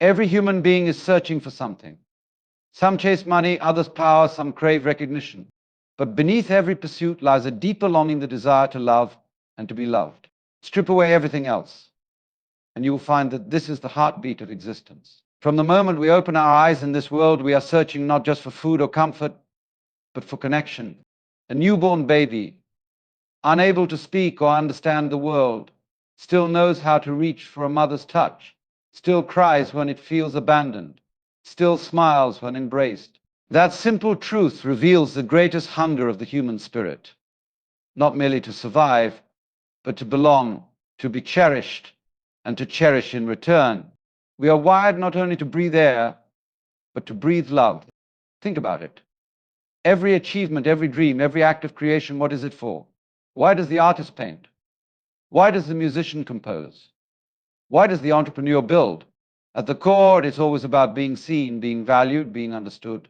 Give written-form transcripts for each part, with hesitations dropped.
Every human being is searching for something. Some chase money, others power, some crave recognition. But beneath every pursuit lies a deeper longing, the desire to love and to be loved. Strip away everything else, and you will find that this is the heartbeat of existence. From the moment we open our eyes in this world, we are searching not just for food or comfort, but for connection. A newborn baby, unable to speak or understand the world, still knows how to reach for a mother's touch, still cries when it feels abandoned, still smiles when embraced. That simple truth reveals the greatest hunger of the human spirit, not merely to survive, but to belong, to be cherished, and to cherish in return. We are wired not only to breathe air, but to breathe love. Think about it. Every achievement, every dream, every act of creation, what is it for? Why does the artist paint? Why does the musician compose? Why does the entrepreneur build? At the core, it's always about being seen, being valued, being understood.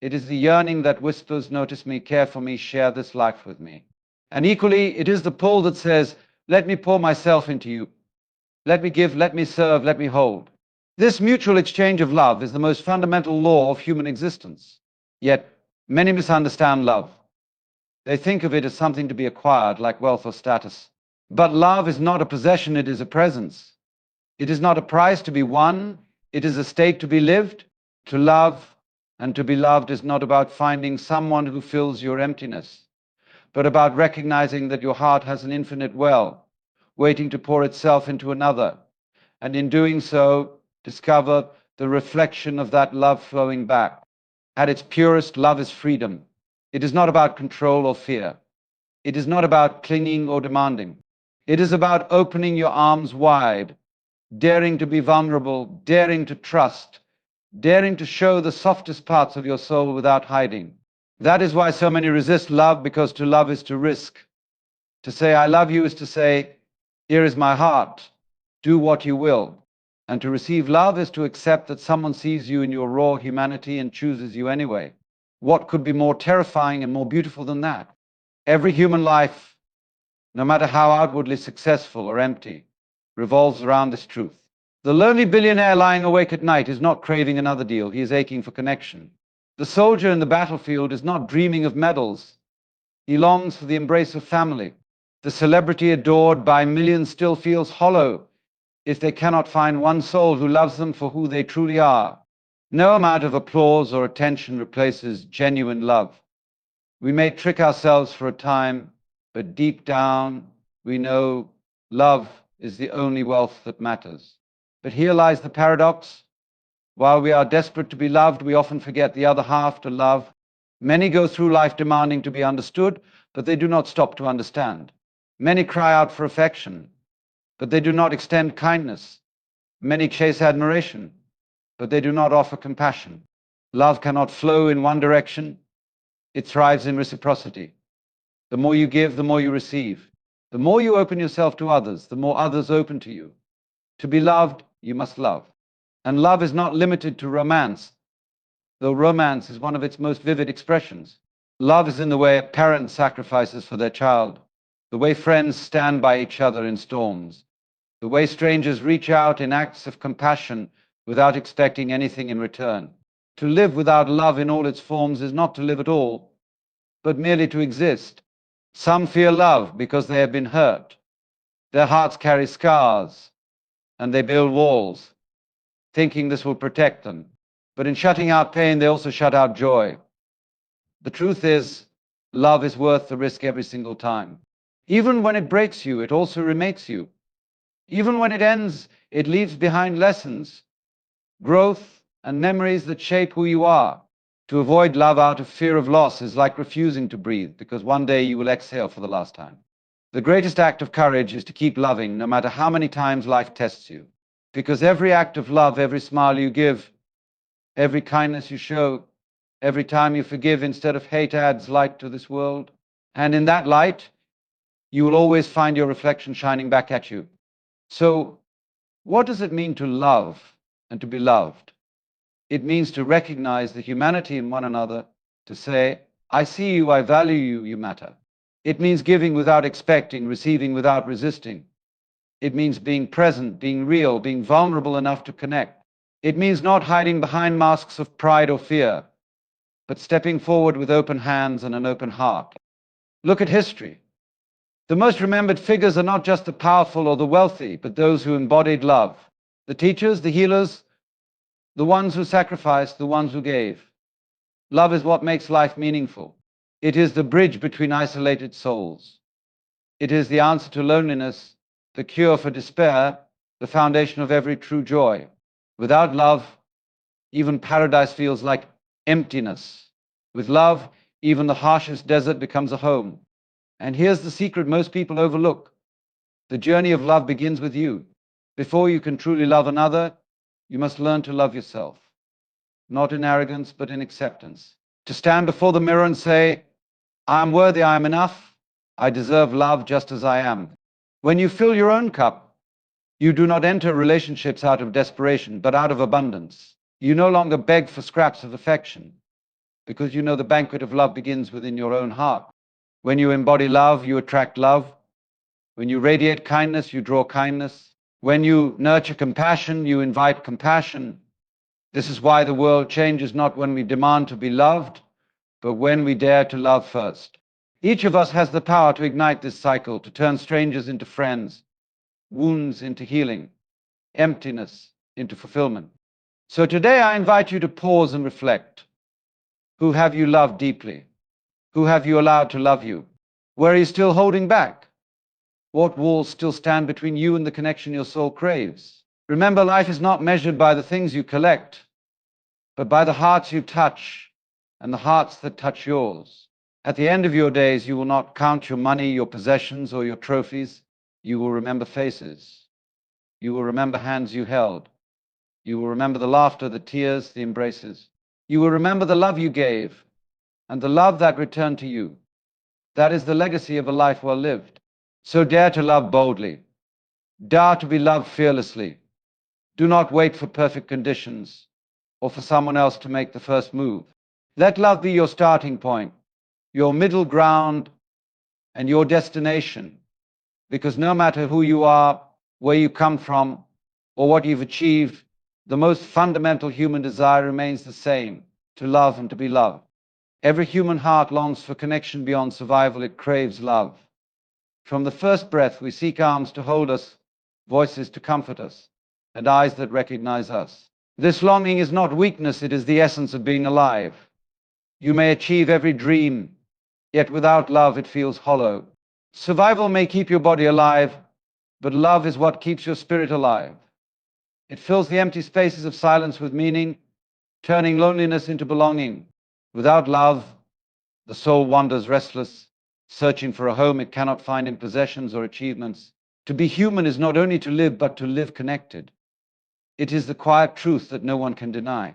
It is the yearning that whispers, notice me, care for me, share this life with me. And equally, it is the pull that says, let me pour myself into you. Let me give, let me serve, let me hold. This mutual exchange of love is the most fundamental law of human existence. Yet, many misunderstand love. They think of it as something to be acquired, like wealth or status. But love is not a possession, it is a presence. It is not a prize to be won, it is a state to be lived. To love and to be loved is not about finding someone who fills your emptiness, but about recognizing that your heart has an infinite well, waiting to pour itself into another, and in doing so, discover the reflection of that love flowing back. At its purest, love is freedom. It is not about control or fear. It is not about clinging or demanding. It is about opening your arms wide, daring to be vulnerable, daring to trust, daring to show the softest parts of your soul without hiding. That is why so many resist love, because to love is to risk. To say, I love you is to say, here is my heart, do what you will. And to receive love is to accept that someone sees you in your raw humanity and chooses you anyway. What could be more terrifying and more beautiful than that? Every human life, no matter how outwardly successful or empty, revolves around this truth. The lonely billionaire lying awake at night is not craving another deal, he is aching for connection. The soldier in the battlefield is not dreaming of medals, he longs for the embrace of family. The celebrity adored by millions still feels hollow if they cannot find one soul who loves them for who they truly are. No amount of applause or attention replaces genuine love. We may trick ourselves for a time, but deep down we know love is the only wealth that matters. But here lies the paradox. While we are desperate to be loved, we often forget the other half, to love. Many go through life demanding to be understood, but they do not stop to understand. Many cry out for affection, but they do not extend kindness. Many chase admiration, but they do not offer compassion. Love cannot flow in one direction. It thrives in reciprocity. The more you give, the more you receive. The more you open yourself to others, the more others open to you. To be loved, you must love. And love is not limited to romance, though romance is one of its most vivid expressions. Love is in the way a parent sacrifices for their child, the way friends stand by each other in storms, the way strangers reach out in acts of compassion without expecting anything in return. To live without love in all its forms is not to live at all, but merely to exist. Some fear love because they have been hurt. Their hearts carry scars, and they build walls, thinking this will protect them. But in shutting out pain, they also shut out joy. The truth is, love is worth the risk every single time. Even when it breaks you, it also remakes you. Even when it ends, it leaves behind lessons, growth, and memories that shape who you are. To avoid love out of fear of loss is like refusing to breathe, because one day you will exhale for the last time. The greatest act of courage is to keep loving, no matter how many times life tests you. Because every act of love, every smile you give, every kindness you show, every time you forgive instead of hate adds light to this world. And in that light, you will always find your reflection shining back at you. So, what does it mean to love and to be loved? It means to recognize the humanity in one another, to say, I see you, I value you, you matter. It means giving without expecting, receiving without resisting. It means being present, being real, being vulnerable enough to connect. It means not hiding behind masks of pride or fear, but stepping forward with open hands and an open heart. Look at history. The most remembered figures are not just the powerful or the wealthy, but those who embodied love. The teachers, the healers, the ones who sacrificed, the ones who gave. Love is what makes life meaningful. It is the bridge between isolated souls. It is the answer to loneliness, the cure for despair, the foundation of every true joy. Without love, even paradise feels like emptiness. With love, even the harshest desert becomes a home. And here's the secret most people overlook. The journey of love begins with you. Before you can truly love another, you must learn to love yourself. Not in arrogance, but in acceptance. To stand before the mirror and say, I am worthy, I am enough, I deserve love just as I am. When you fill your own cup, you do not enter relationships out of desperation, but out of abundance. You no longer beg for scraps of affection, because you know the banquet of love begins within your own heart. When you embody love, you attract love. When you radiate kindness, you draw kindness. When you nurture compassion, you invite compassion. This is why the world changes not when we demand to be loved, but when we dare to love first. Each of us has the power to ignite this cycle, to turn strangers into friends, wounds into healing, emptiness into fulfillment. So today I invite you to pause and reflect. Who have you loved deeply? Who have you allowed to love you? Where are you still holding back? What walls still stand between you and the connection your soul craves? Remember, life is not measured by the things you collect, but by the hearts you touch and the hearts that touch yours. At the end of your days, you will not count your money, your possessions, or your trophies. You will remember faces. You will remember hands you held. You will remember the laughter, the tears, the embraces. You will remember the love you gave and the love that returned to you. That is the legacy of a life well lived. So dare to love boldly. Dare to be loved fearlessly. Do not wait for perfect conditions or for someone else to make the first move. Let love be your starting point, your middle ground, and your destination. Because no matter who you are, where you come from, or what you've achieved, the most fundamental human desire remains the same: to love and to be loved. Every human heart longs for connection beyond survival. It craves love. From the first breath, we seek arms to hold us, voices to comfort us, and eyes that recognize us. This longing is not weakness, it is the essence of being alive. You may achieve every dream, yet without love it feels hollow. Survival may keep your body alive, but love is what keeps your spirit alive. It fills the empty spaces of silence with meaning, turning loneliness into belonging. Without love, the soul wanders restless, searching for a home it cannot find in possessions or achievements. To be human is not only to live, but to live connected. It is the quiet truth that no one can deny.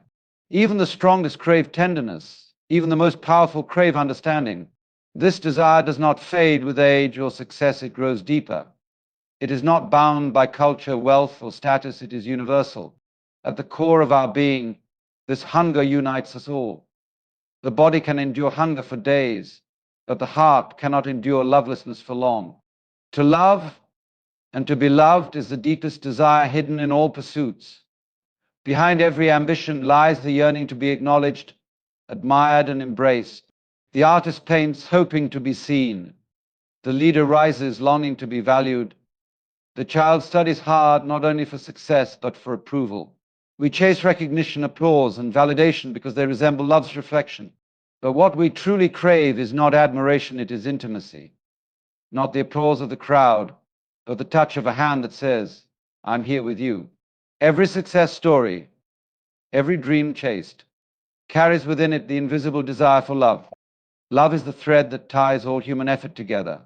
Even the strongest crave tenderness. Even the most powerful crave understanding. This desire does not fade with age or success, it grows deeper. It is not bound by culture, wealth, or status, it is universal. At the core of our being, this hunger unites us all. The body can endure hunger for days, but the heart cannot endure lovelessness for long. To love and to be loved is the deepest desire hidden in all pursuits. Behind every ambition lies the yearning to be acknowledged, admired, and embraced. The artist paints hoping to be seen. The leader rises longing to be valued. The child studies hard not only for success, but for approval. We chase recognition, applause, and validation because they resemble love's reflection. But what we truly crave is not admiration, it is intimacy. Not the applause of the crowd, but the touch of a hand that says, I'm here with you. Every success story, every dream chased, carries within it the invisible desire for love. Love is the thread that ties all human effort together.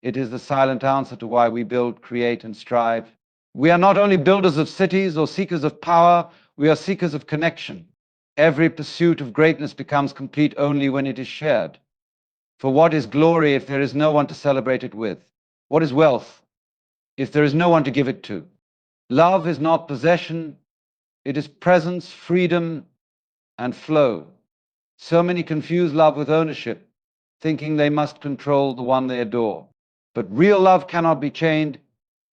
It is the silent answer to why we build, create, and strive. We are not only builders of cities or seekers of power, we are seekers of connection. Every pursuit of greatness becomes complete only when it is shared. For what is glory if there is no one to celebrate it with? What is wealth if there is no one to give it to? Love is not possession, it is presence, freedom, and flow. So many confuse love with ownership, thinking they must control the one they adore. But real love cannot be chained.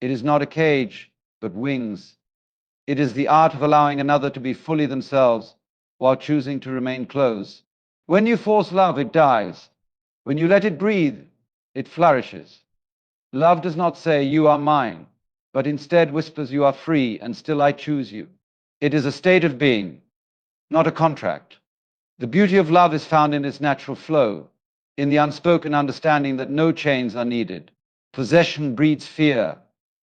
It is not a cage, but wings. It is the art of allowing another to be fully themselves while choosing to remain close. When you force love, it dies. When you let it breathe, it flourishes. Love does not say, "You are mine," but instead whispers, "You are free, and still I choose you." It is a state of being, not a contract. The beauty of love is found in its natural flow, in the unspoken understanding that no chains are needed. Possession breeds fear.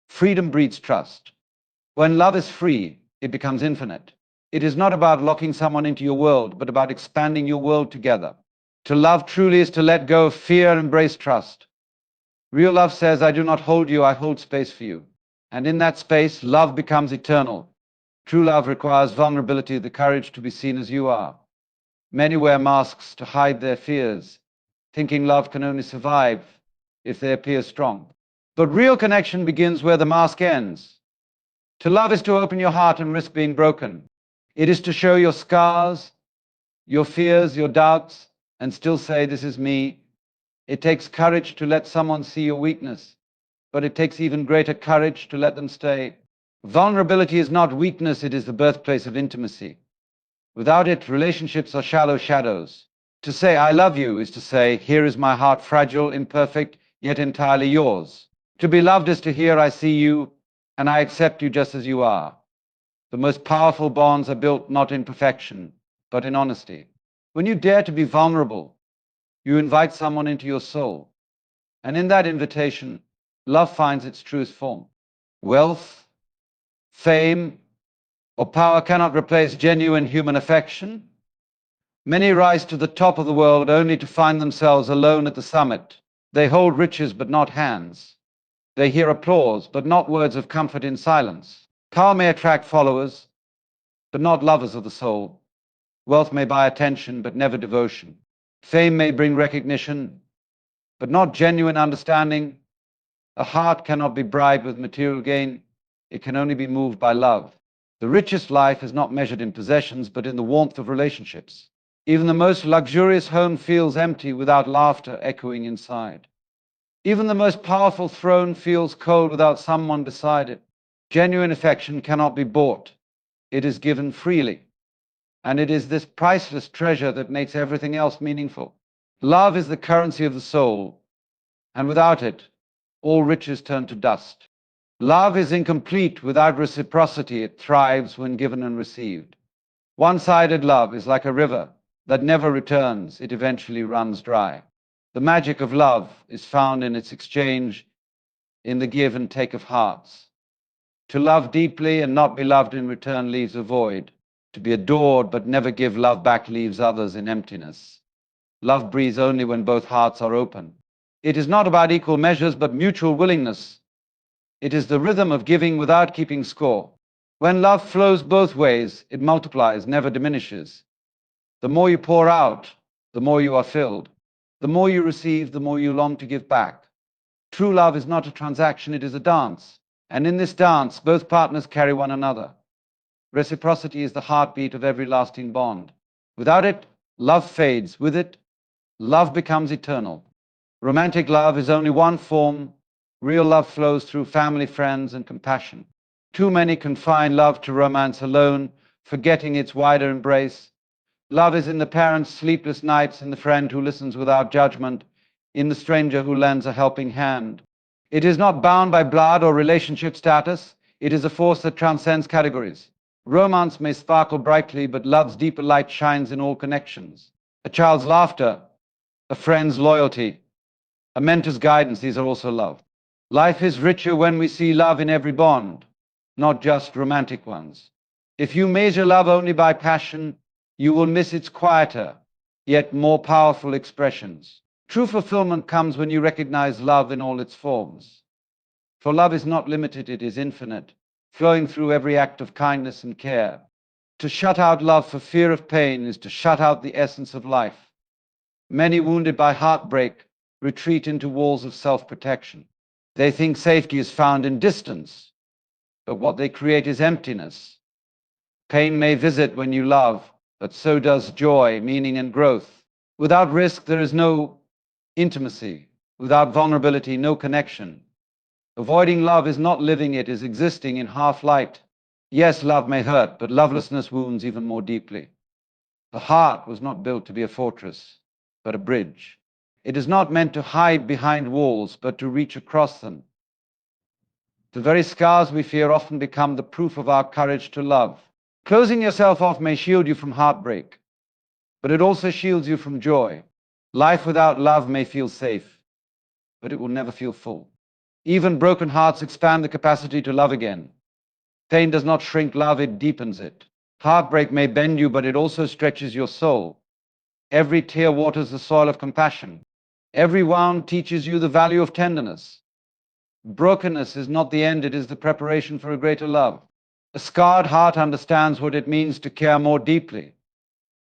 Freedom breeds trust. When love is free, it becomes infinite. It is not about locking someone into your world, but about expanding your world together. To love truly is to let go of fear and embrace trust. Real love says, "I do not hold you, I hold space for you." And in that space, love becomes eternal. True love requires vulnerability, the courage to be seen as you are. Many wear masks to hide their fears, thinking love can only survive if they appear strong. But real connection begins where the mask ends. To love is to open your heart and risk being broken. It is to show your scars, your fears, your doubts, and still say, "This is me." It takes courage to let someone see your weakness, but it takes even greater courage to let them stay. Vulnerability is not weakness, it is the birthplace of intimacy. Without it, relationships are shallow shadows. To say, "I love you," is to say, "Here is my heart, fragile, imperfect, yet entirely yours." To be loved is to hear, "I see you, and I accept you just as you are." The most powerful bonds are built not in perfection, but in honesty. When you dare to be vulnerable, you invite someone into your soul. And in that invitation, love finds its truest form. Wealth, fame, or power cannot replace genuine human affection. Many rise to the top of the world only to find themselves alone at the summit. They hold riches but not hands. They hear applause but not words of comfort in silence. Power may attract followers, but not lovers of the soul. Wealth may buy attention but never devotion. Fame may bring recognition, but not genuine understanding. A heart cannot be bribed with material gain. It can only be moved by love. The richest life is not measured in possessions, but in the warmth of relationships. Even the most luxurious home feels empty without laughter echoing inside. Even the most powerful throne feels cold without someone beside it. Genuine affection cannot be bought. It is given freely. And it is this priceless treasure that makes everything else meaningful. Love is the currency of the soul, and without it, all riches turn to dust. Love is incomplete without reciprocity. It thrives when given and received. One-sided love is like a river that never returns. It eventually runs dry. The magic of love is found in its exchange, in the give and take of hearts. To love deeply and not be loved in return leaves a void. To be adored but never give love back leaves others in emptiness. Love breathes only when both hearts are open. It is not about equal measures but mutual willingness. It is the rhythm of giving without keeping score. When love flows both ways, it multiplies, never diminishes. The more you pour out, the more you are filled. The more you receive, the more you long to give back. True love is not a transaction, it is a dance. And in this dance, both partners carry one another. Reciprocity is the heartbeat of every lasting bond. Without it, love fades. With it, love becomes eternal. Romantic love is only one form. Real love flows through family, friends, and compassion. Too many confine love to romance alone, forgetting its wider embrace. Love is in the parent's sleepless nights, in the friend who listens without judgment, in the stranger who lends a helping hand. It is not bound by blood or relationship status. It is a force that transcends categories. Romance may sparkle brightly, but love's deeper light shines in all connections. A child's laughter, a friend's loyalty, a mentor's guidance, these are also love. Life is richer when we see love in every bond, not just romantic ones. If you measure love only by passion, you will miss its quieter, yet more powerful expressions. True fulfillment comes when you recognize love in all its forms. For love is not limited, it is infinite, flowing through every act of kindness and care. To shut out love for fear of pain is to shut out the essence of life. Many wounded by heartbreak retreat into walls of self-protection. They think safety is found in distance, but what they create is emptiness. Pain may visit when you love, but so does joy, meaning, and growth. Without risk, there is no intimacy. Without vulnerability, no connection. Avoiding love is not living, it is existing in half light. Yes, love may hurt, but lovelessness wounds even more deeply. The heart was not built to be a fortress, but a bridge. It is not meant to hide behind walls, but to reach across them. The very scars we fear often become the proof of our courage to love. Closing yourself off may shield you from heartbreak, but it also shields you from joy. Life without love may feel safe, but it will never feel full. Even broken hearts expand the capacity to love again. Pain does not shrink love, it deepens it. Heartbreak may bend you, but it also stretches your soul. Every tear waters the soil of compassion. Every wound teaches you the value of tenderness. Brokenness is not the end, it is the preparation for a greater love. A scarred heart understands what it means to care more deeply.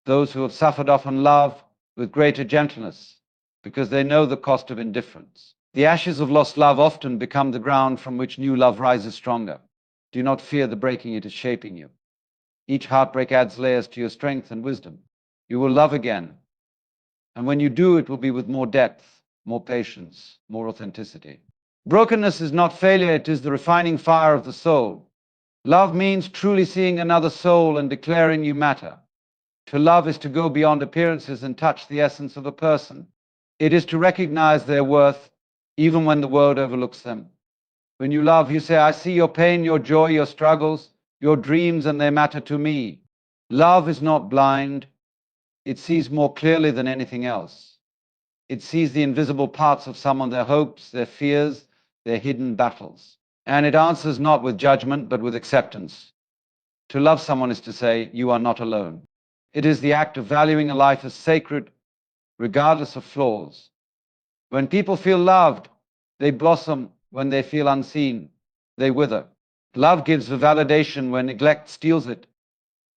Those who have suffered often love with greater gentleness because they know the cost of indifference. The ashes of lost love often become the ground from which new love rises stronger. Do not fear the breaking, it is shaping you. Each heartbreak adds layers to your strength and wisdom. You will love again. And when you do, it will be with more depth, more patience, more authenticity. Brokenness is not failure, it is the refining fire of the soul. Love means truly seeing another soul and declaring you matter. To love is to go beyond appearances and touch the essence of a person. It is to recognize their worth even when the world overlooks them. When you love, you say, I see your pain, your joy, your struggles, your dreams, and they matter to me. Love is not blind. It sees more clearly than anything else. It sees the invisible parts of someone, their hopes, their fears, their hidden battles. And it answers not with judgment, but with acceptance. To love someone is to say, you are not alone. It is the act of valuing a life as sacred, regardless of flaws. When people feel loved, they blossom. When they feel unseen, they wither. Love gives the validation when neglect steals it.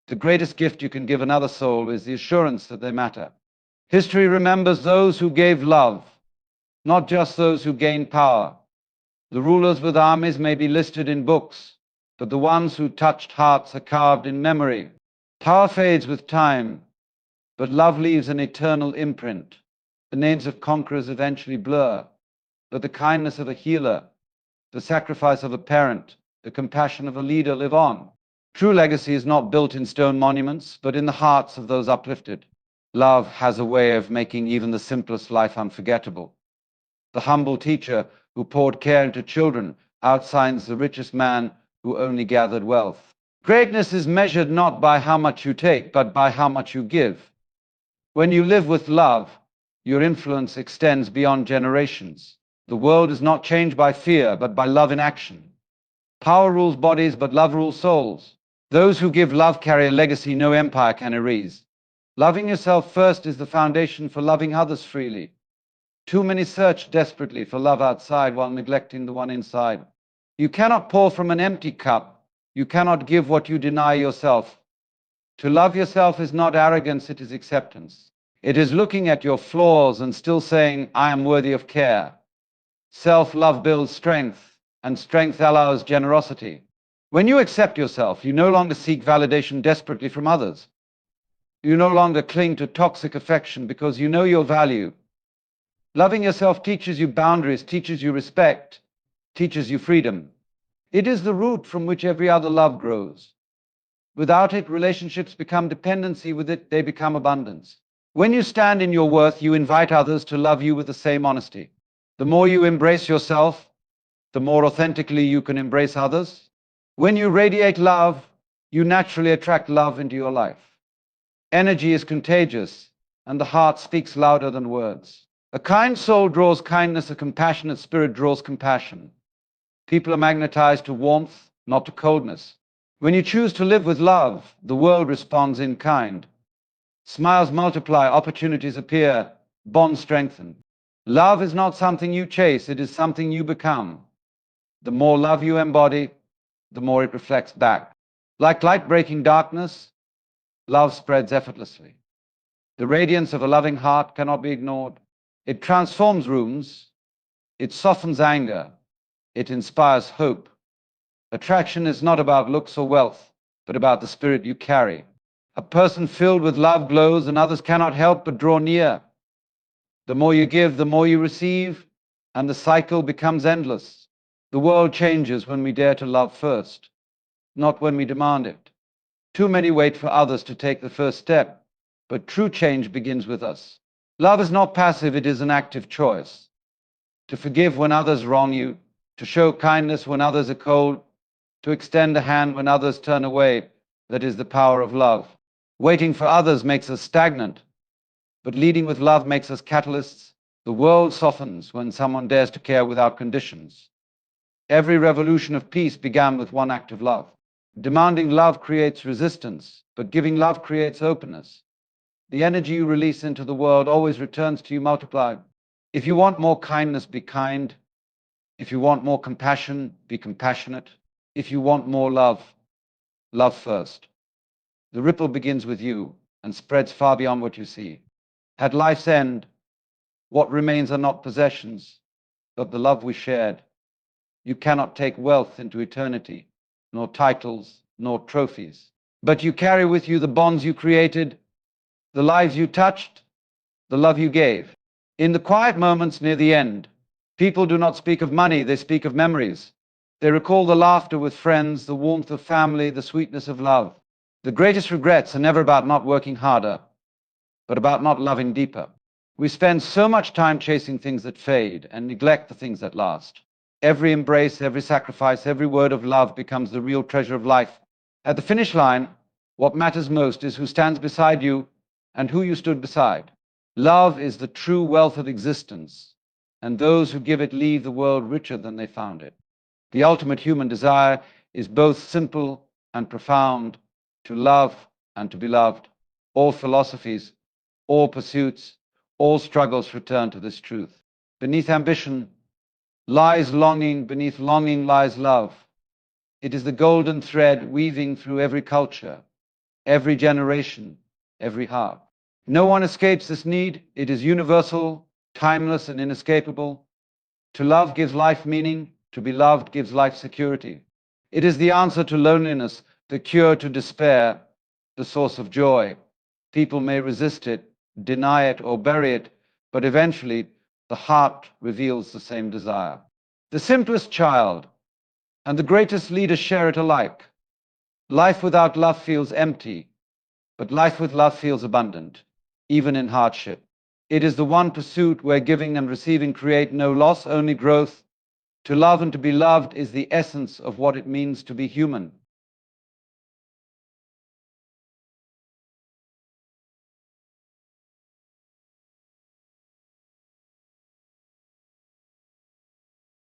The greatest gift you can give another soul is the assurance that they matter. History remembers those who gave love, not just those who gained power. The rulers with armies may be listed in books, but the ones who touched hearts are carved in memory. Power fades with time, but love leaves an eternal imprint. The names of conquerors eventually blur, but the kindness of a healer, the sacrifice of a parent, the compassion of a leader live on. True legacy is not built in stone monuments, but in the hearts of those uplifted. Love has a way of making even the simplest life unforgettable. The humble teacher who poured care into children outshines the richest man who only gathered wealth. Greatness is measured not by how much you take, but by how much you give. When you live with love, your influence extends beyond generations. The world is not changed by fear, but by love in action. Power rules bodies, but love rules souls. Those who give love carry a legacy no empire can erase. Loving yourself first is the foundation for loving others freely. Too many search desperately for love outside while neglecting the one inside. You cannot pour from an empty cup. You cannot give what you deny yourself. To love yourself is not arrogance, it is acceptance. It is looking at your flaws and still saying, I am worthy of care. Self-love builds strength, and strength allows generosity. When you accept yourself, you no longer seek validation desperately from others. You no longer cling to toxic affection because you know your value. Loving yourself teaches you boundaries, teaches you respect, teaches you freedom. It is the root from which every other love grows. Without it, relationships become dependency. With it, they become abundance. When you stand in your worth, you invite others to love you with the same honesty. The more you embrace yourself, the more authentically you can embrace others. When you radiate love, you naturally attract love into your life. Energy is contagious, and the heart speaks louder than words. A kind soul draws kindness, a compassionate spirit draws compassion. People are magnetized to warmth, not to coldness. When you choose to live with love, the world responds in kind. Smiles multiply, opportunities appear, bonds strengthen. Love is not something you chase, it is something you become. The more love you embody, the more it reflects back. Like light breaking darkness, love spreads effortlessly. The radiance of a loving heart cannot be ignored. It transforms rooms, it softens anger, it inspires hope. Attraction is not about looks or wealth, but about the spirit you carry. A person filled with love glows, and others cannot help but draw near. The more you give, the more you receive, and the cycle becomes endless. The world changes when we dare to love first. not when we demand it. Too many wait for others to take the first step, but true change begins with us. Love is not passive, it is an active choice. To forgive when others wrong you, to show kindness when others are cold, to extend a hand when others turn away. That is the power of love. Waiting for others makes us stagnant, but leading with love makes us catalysts. The world softens when someone dares to care without conditions. Every revolution of peace began with one act of love. Demanding love creates resistance, but giving love creates openness. The energy you release into the world always returns to you multiplied. If you want more kindness, be kind. If you want more compassion, be compassionate. If you want more love, love first. The ripple begins with you and spreads far beyond what you see. At life's end, what remains are not possessions, but the love we shared. You cannot take wealth into eternity, nor titles, nor trophies. But you carry with you the bonds you created, the lives you touched, the love you gave. In the quiet moments near the end, people do not speak of money, they speak of memories. They recall the laughter with friends, the warmth of family, the sweetness of love. The greatest regrets are never about not working harder, but about not loving deeper. We spend so much time chasing things that fade and neglect the things that last. Every embrace, every sacrifice, every word of love becomes the real treasure of life. At the finish line, what matters most is who stands beside you and who you stood beside. Love is the true wealth of existence, and those who give it leave the world richer than they found it. The ultimate human desire is both simple and profound, to love and to be loved. All philosophies, all pursuits, all struggles return to this truth. Beneath ambition lies longing, beneath longing lies love. It is the golden thread weaving through every culture, every generation, every heart. No one escapes this need. It is universal, timeless, and inescapable. To love gives life meaning. To be loved gives life security. It is the answer to loneliness, the cure to despair, the source of joy. People may resist it, deny it, or bury it, but eventually the heart reveals the same desire. The simplest child and the greatest leader share it alike. Life without love feels empty, but life with love feels abundant, even in hardship. It is the one pursuit where giving and receiving create no loss, only growth. To love and to be loved is the essence of what it means to be human.